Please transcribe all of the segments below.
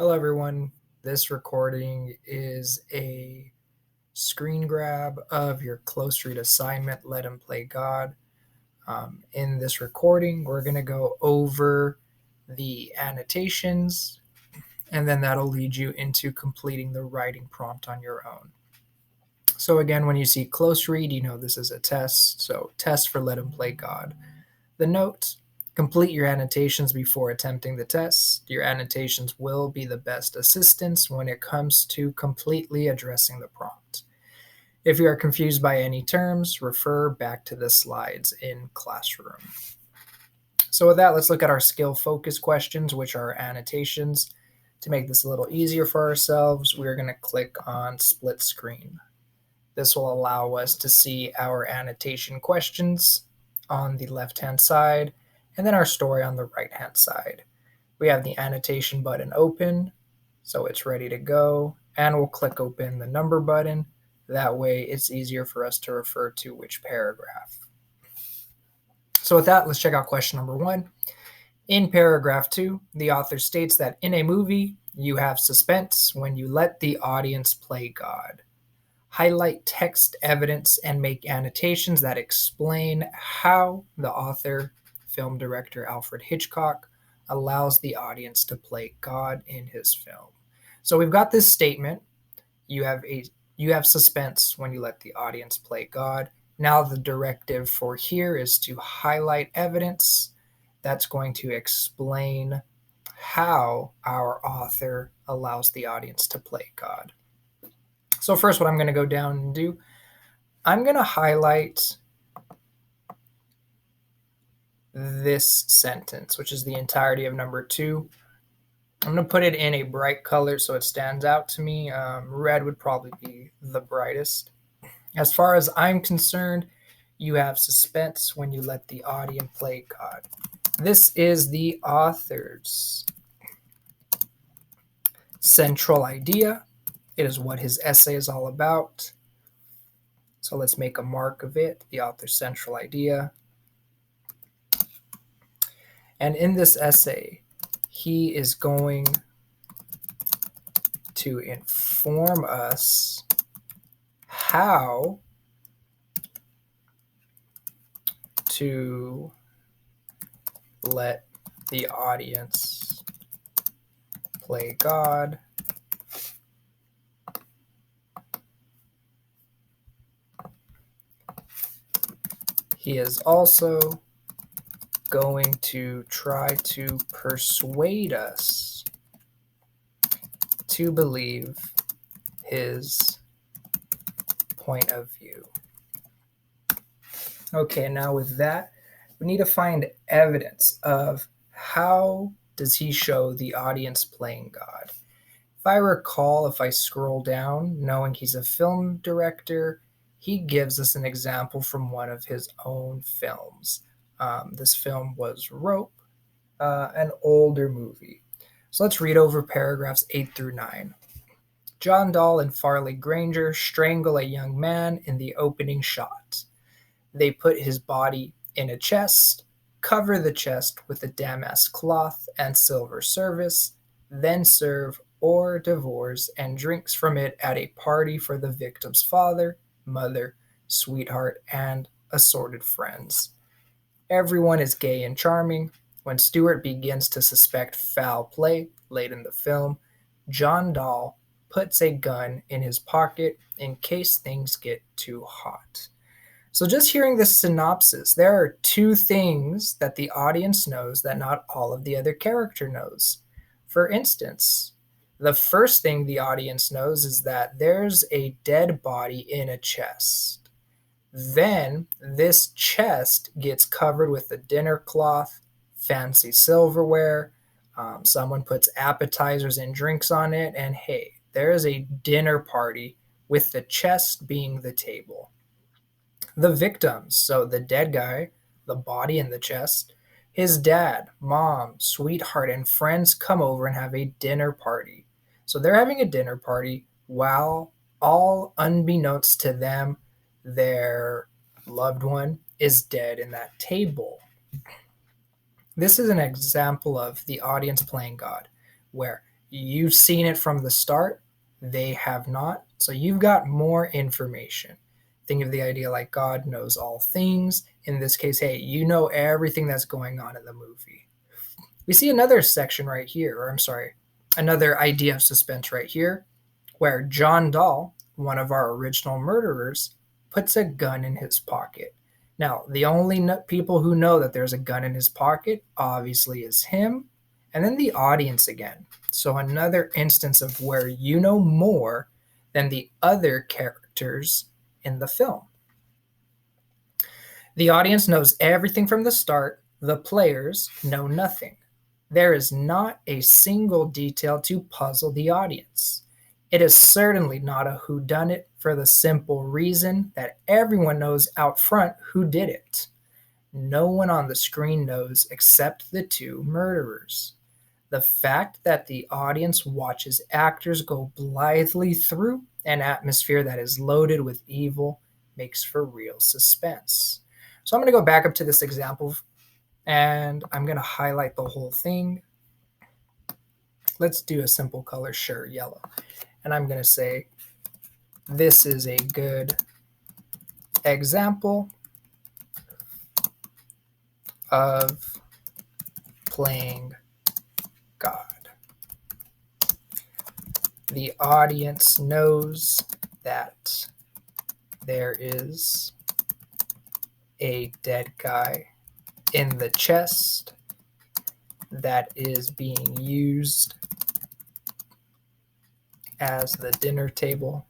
Hello, everyone. This recording is a screen grab of your close read assignment, Let Him Play God. In this recording, we're going to go over the annotations, and then that'll lead you into completing the writing prompt on your own. So, again, when you see close read, you know this is a test. So, test for Let Him Play God. The note: complete your annotations before attempting the test. Your annotations will be the best assistance when it comes to completely addressing the prompt. If you are confused by any terms, refer back to the slides in Classroom. So with that, let's look at our skill focus questions, which are annotations. To make this a little easier for ourselves, we're going to click on split screen. This will allow us to see our annotation questions on the left-hand side, and then our story on the right-hand side. We have the annotation button open, so it's ready to go, and we'll click open the number button. That way it's easier for us to refer to which paragraph. So with that, let's check out question number 1. In paragraph 2, the author states that in a movie, you have suspense when you let the audience play God. Highlight text evidence and make annotations that explain how the author, film director Alfred Hitchcock, allows the audience to play God in his film. So we've got this statement: you have suspense when you let the audience play God. Now the directive for here is to highlight evidence that's going to explain how our author allows the audience to play God. So first, what I'm going to go down and do, I'm going to highlight this sentence, which is the entirety of number 2. I'm going to put it in a bright color so it stands out to me. Red would probably be the brightest. As far as I'm concerned, you have suspense when you let the audience play God. This is the author's central idea. It is what his essay is all about. So let's make a mark of it, the author's central idea. And in this essay, he is going to inform us how to let the audience play God. He is also going to try to persuade us to believe his point of view. Okay, now with that, we need to find evidence of how does he show the audience playing God. If I recall, if I scroll down, knowing he's a film director, he gives us an example from one of his own films. This film was Rope, an older movie. So let's read over paragraphs 8 through 9. John Dahl and Farley Granger strangle a young man in the opening shot. They put his body in a chest, cover the chest with a damask cloth and silver service, then serve hors d'oeuvres and drinks from it at a party for the victim's father, mother, sweetheart, and assorted friends. Everyone is gay and charming. When Stewart begins to suspect foul play late in the film, John Dahl puts a gun in his pocket in case things get too hot. So just hearing this synopsis, there are 2 things that the audience knows that not all of the other character knows. For instance, the first thing the audience knows is that there's a dead body in a chest. Then this chest gets covered with a dinner cloth, fancy silverware. Someone puts appetizers and drinks on it, and hey, there is a dinner party with the chest being the table. The victims, so the dead guy, the body in the chest, his dad, mom, sweetheart, and friends come over and have a dinner party. So they're having a dinner party while, all unbeknownst to them, their loved one is dead in that table. This is an example of the audience playing God, where You've seen it from the start. They have not. So you've got more information. Think of the idea like God knows all things. In this case, hey, you know everything that's going on in the movie. We see another section right here, or I'm sorry, another idea of suspense right here, where John Dahl, one of our original murderers, puts a gun in his pocket. Now, the only people who know that there's a gun in his pocket obviously is him, and then the audience again. So, another instance of where you know more than the other characters in the film. The audience knows everything from the start, the players know nothing. There is not a single detail to puzzle the audience. It is certainly not a whodunit for the simple reason that everyone knows out front who did it. No one on the screen knows except the two murderers. The fact that the audience watches actors go blithely through an atmosphere that is loaded with evil makes for real suspense. So I'm going to go back up to this example and I'm going to highlight the whole thing. Let's do a simple color, sure, yellow. And I'm going to say, this is a good example of playing God. The audience knows that there is a dead guy in the chest that is being used as the dinner table,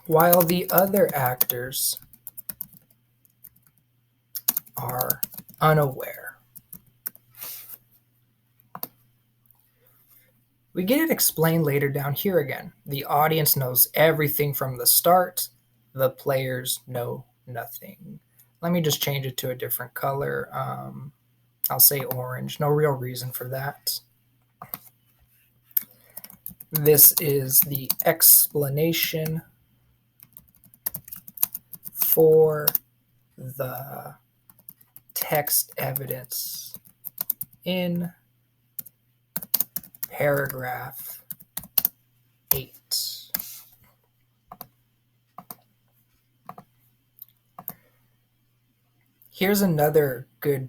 while the other actors are unaware. We get it explained later down here again. The audience knows everything from the start. The players know nothing. Let me just change it to a different color. I'll say orange. No real reason for that. This is the explanation for the text evidence in paragraph 8. Here's another good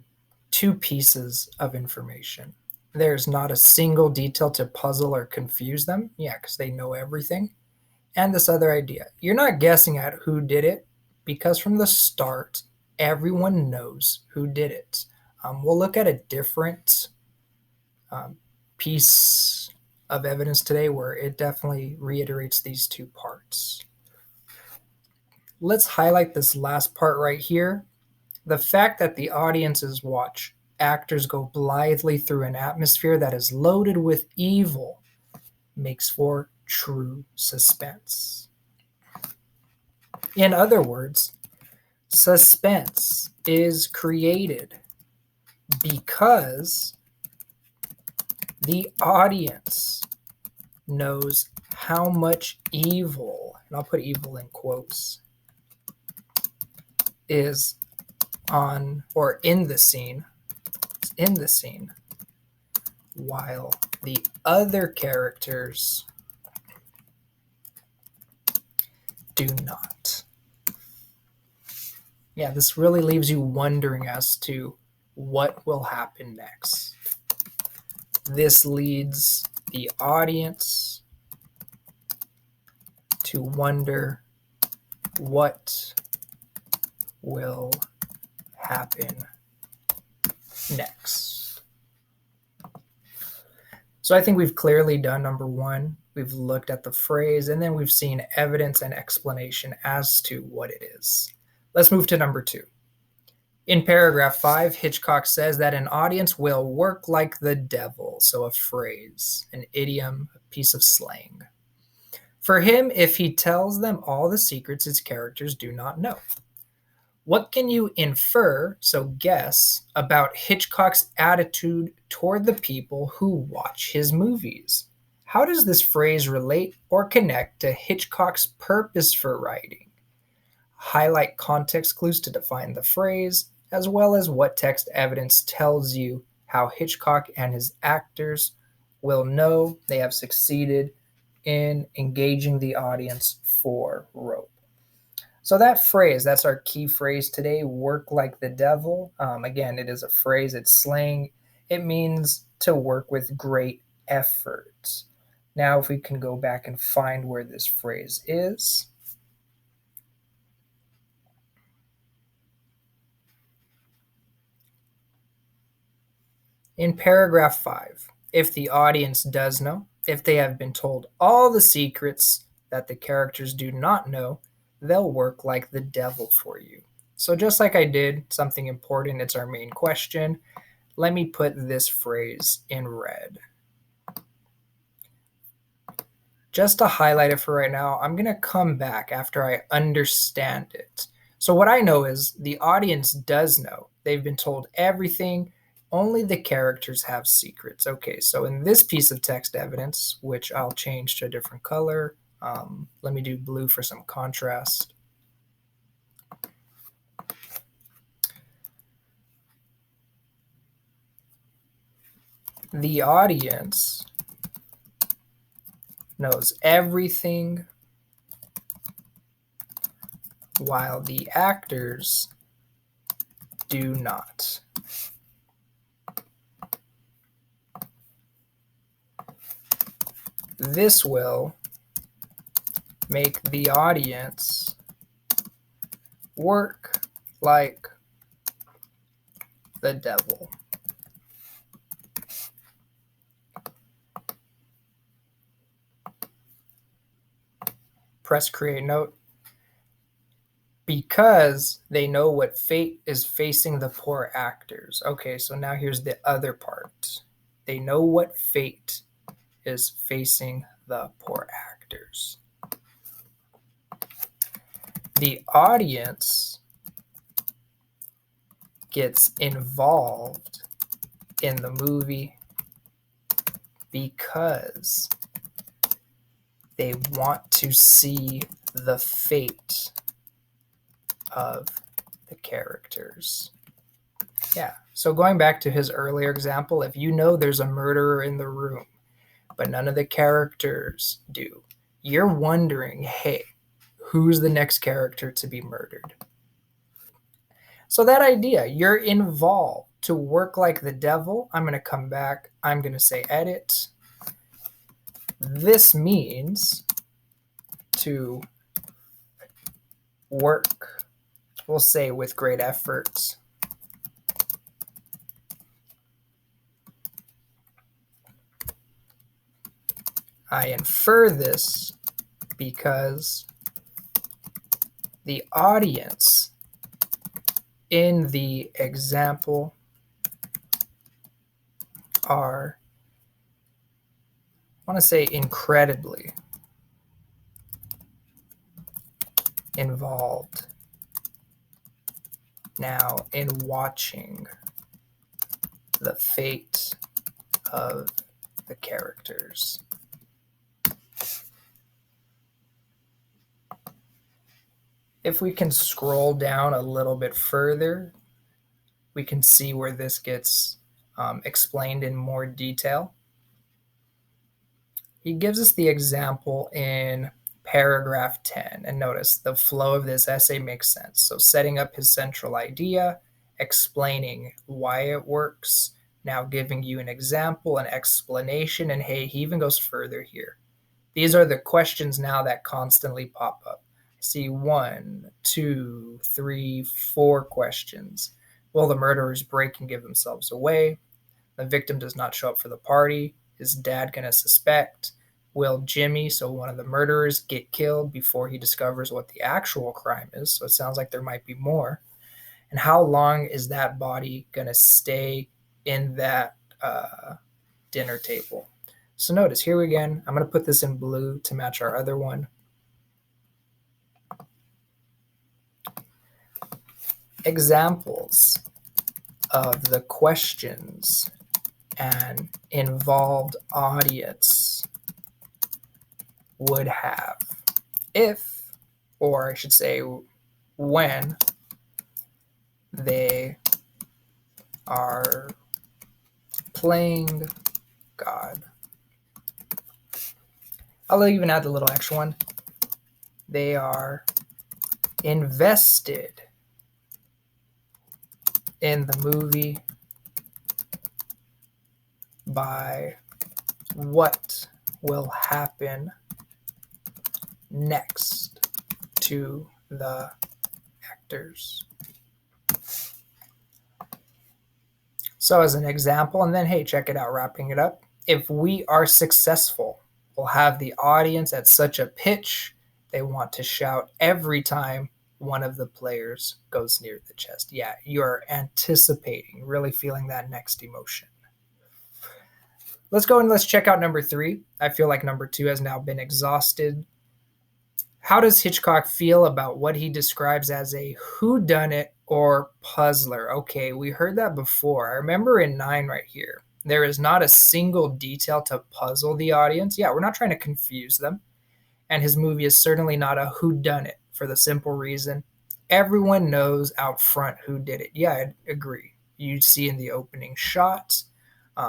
2 pieces of information. There's not a single detail to puzzle or confuse them. Yeah, because they know everything. And this other idea. You're not guessing at who did it because from the start, everyone knows who did it. We'll look at a different piece of evidence today where it definitely reiterates these 2 parts. Let's highlight this last part right here. The fact that the audiences watch actors go blithely through an atmosphere that is loaded with evil makes for true suspense. In other words, suspense is created because the audience knows how much evil, and I'll put evil in quotes, is on or in the scene, while the other characters do not. Yeah, this really leaves you wondering as to what will happen next. This leads the audience to wonder what will happen next. So I think we've clearly done number 1. We've looked at the phrase, and then we've seen evidence and explanation as to what it is. Let's move to number 2. In paragraph 5, Hitchcock says that an audience will work like the devil. So a phrase, an idiom, a piece of slang. For him, if he tells them all the secrets his characters do not know. What can you infer, so guess, about Hitchcock's attitude toward the people who watch his movies? How does this phrase relate or connect to Hitchcock's purpose for writing? Highlight context clues to define the phrase, as well as what text evidence tells you how Hitchcock and his actors will know they have succeeded in engaging the audience for Rope. So that phrase, that's our key phrase today, work like the devil. Again, it is a phrase, it's slang. It means to work with great effort. Now, if we can go back and find where this phrase is. In paragraph 5, if the audience does know, if they have been told all the secrets that the characters do not know, they'll work like the devil for you. So just like I did, something important, it's our main question. Let me put this phrase in red. Just to highlight it for right now, I'm going to come back after I understand it. So what I know is the audience does know. They've been told everything. Only the characters have secrets. Okay, so in this piece of text evidence, which I'll change to a different color, let me do blue for some contrast. The audience knows everything while the actors do not. This will make the audience work like the devil. Press create note. Because they know what fate is facing the poor actors. Okay, so now here's the other part. They know what fate is facing the poor actors. The audience gets involved in the movie because they want to see the fate of the characters. Yeah, so going back to his earlier example, if you know there's a murderer in the room, but none of the characters do, you're wondering, hey, who's the next character to be murdered? So that idea, you're involved to work like the devil. I'm going to come back. I'm going to say edit. This means to work, we'll say with great effort. I infer this because the audience in the example are, I want to say, incredibly involved now in watching the fate of the characters. If we can scroll down a little bit further, we can see where this gets explained in more detail. He gives us the example in paragraph 10, and notice the flow of this essay makes sense. So setting up his central idea, explaining why it works, now giving you an example, an explanation, and hey, he even goes further here. These are the questions now that constantly pop up. See 1, 2, 3, 4 questions. Will the murderers break and give themselves away? The victim does not show up for the party. Is dad going to suspect? Will Jimmy, so one of the murderers, get killed before he discovers what the actual crime is? So it sounds like there might be more. And how long is that body going to stay in that dinner table? So notice here again, I'm going to put this in blue to match our other one. Examples of the questions an involved audience would have if, or I should say when, they are playing God. I'll even add the little extra one. They are invested in the movie by what will happen next to the actors. So as an example, and then, hey, check it out, wrapping it up. If we are successful, we'll have the audience at such a pitch they want to shout every time one of the players goes near the chest. Yeah, you're anticipating, really feeling that next emotion. Let's go and let's check out number 3. I feel like number 2 has now been exhausted. How does Hitchcock feel about what he describes as a whodunit or puzzler? Okay, we heard that before. I remember in 9 right here. There is not a single detail to puzzle the audience. Yeah, we're not trying to confuse them. And his movie is certainly not a whodunit for the simple reason everyone knows out front who did it. Yeah, I agree. You see in the opening shots,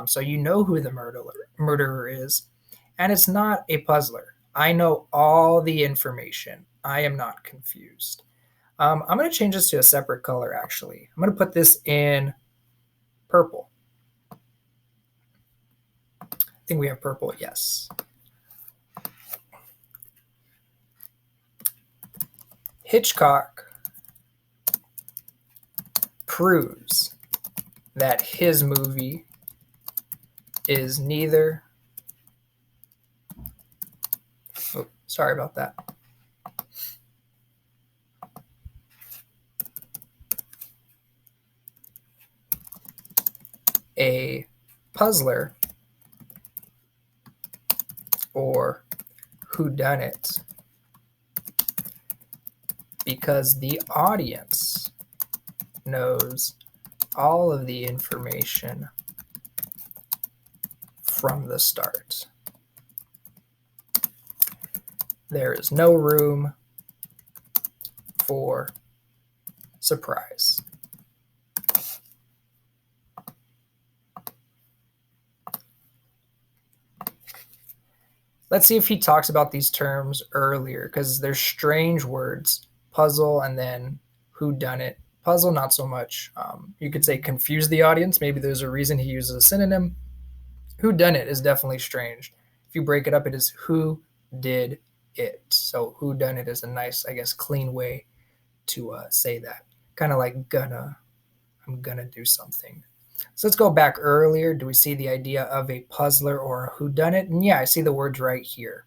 so you know who the murderer is. And it's not a puzzler. I know all the information. I am not confused. I'm going to change this to a separate color, actually. I'm going to put this in purple. I think we have purple, yes. Hitchcock proves that his movie is neither... Oh, sorry about that. A puzzler or whodunit because the audience knows all of the information from the start. There is no room for surprise. Let's see if he talks about these terms earlier, because they're strange words. Puzzle and then whodunit. Puzzle, not so much. You could say confuse the audience. Maybe there's a reason he uses a synonym. Whodunit is definitely strange. If you break it up, it is who did it. So whodunit is a nice, I guess, clean way to say that. Kind of like I'm gonna do something. So let's go back earlier. Do we see the idea of a puzzler or a whodunit? And yeah, I see the words right here.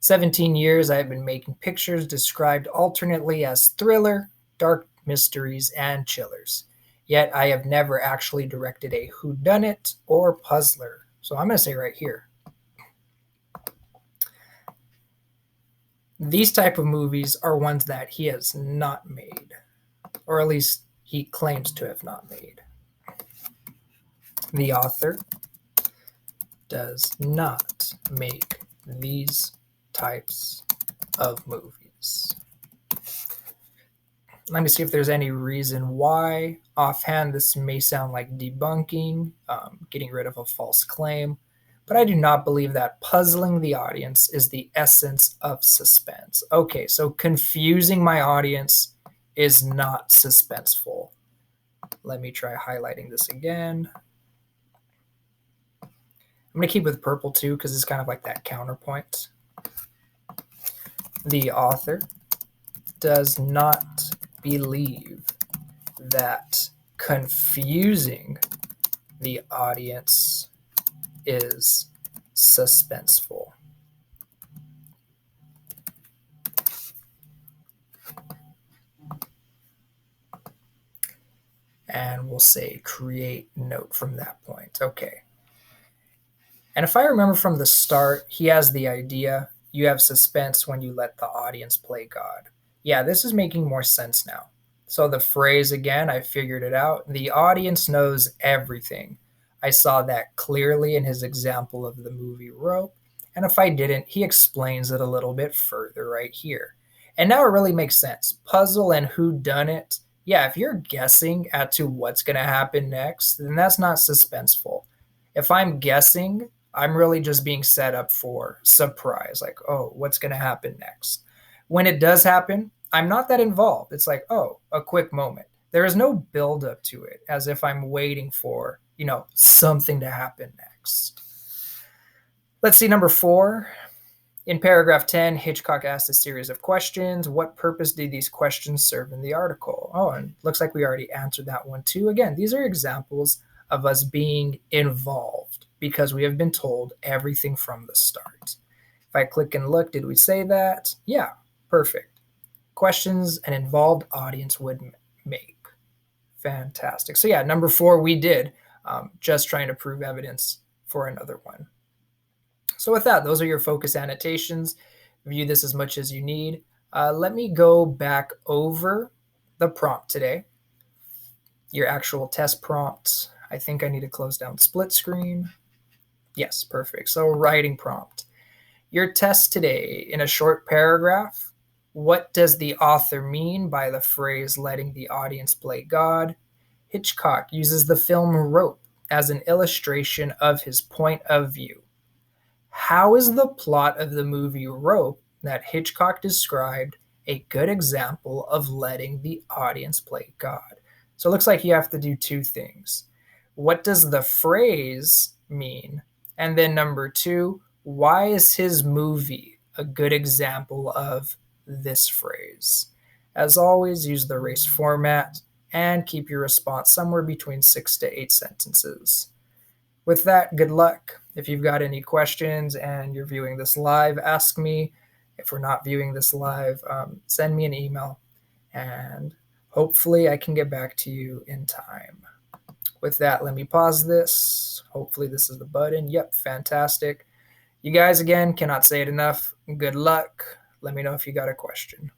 17 years I have been making pictures described alternately as thriller, dark mysteries, and chillers. Yet I have never actually directed a whodunit or puzzler. So I'm going to say right here. These type of movies are ones that he has not made, or at least he claims to have not made. The author does not make these types of movies. Let me see if there's any reason why. Offhand, this may sound like debunking, getting rid of a false claim, but I do not believe that puzzling the audience is the essence of suspense. Okay, so confusing my audience is not suspenseful. Let me try highlighting this again. I'm going to keep with purple too, because it's kind of like that counterpoint. The author does not believe that confusing the audience is suspenseful. And we'll say create note from that point. Okay. And if I remember from the start, he has the idea you have suspense when you let the audience play God. Yeah, this is making more sense now. So the phrase again, I figured it out. The audience knows everything. I saw that clearly in his example of the movie Rope. And if I didn't, he explains it a little bit further right here. And now it really makes sense. Puzzle and whodunit. Yeah, if you're guessing as to what's going to happen next, then that's not suspenseful. If I'm guessing, I'm really just being set up for surprise, like, oh, what's going to happen next? When it does happen, I'm not that involved. It's like, oh, a quick moment. There is no build up to it as if I'm waiting for, something to happen next. Let's see, number 4. In paragraph 10, Hitchcock asked a series of questions. What purpose do these questions serve in the article? Oh, and looks like we already answered that one too. Again, these are examples of us being involved because we have been told everything from the start. If I click and look, did we say that? Yeah, perfect. Questions an involved audience would make. Fantastic. So yeah, number 4, we did. Just trying to prove evidence for another one. So with that, those are your focus annotations. View this as much as you need. Let me go back over the prompt today. Your actual test prompt. I think I need to close down split screen. Yes, perfect. So writing prompt. Your test today in a short paragraph. What does the author mean by the phrase letting the audience play God? Hitchcock uses the film Rope as an illustration of his point of view. How is the plot of the movie Rope that Hitchcock described a good example of letting the audience play God? So it looks like you have to do 2 things. What does the phrase mean? And then number 2, why is his movie a good example of this phrase? As always, use the race format and keep your response somewhere between 6 to 8 sentences. With that, good luck. If you've got any questions and you're viewing this live, ask me. If we're not viewing this live, send me an email, and hopefully I can get back to you in time. With that, let me pause this. Hopefully this is the button. Yep, fantastic. You guys, again, cannot say it enough. Good luck. Let me know if you got a question.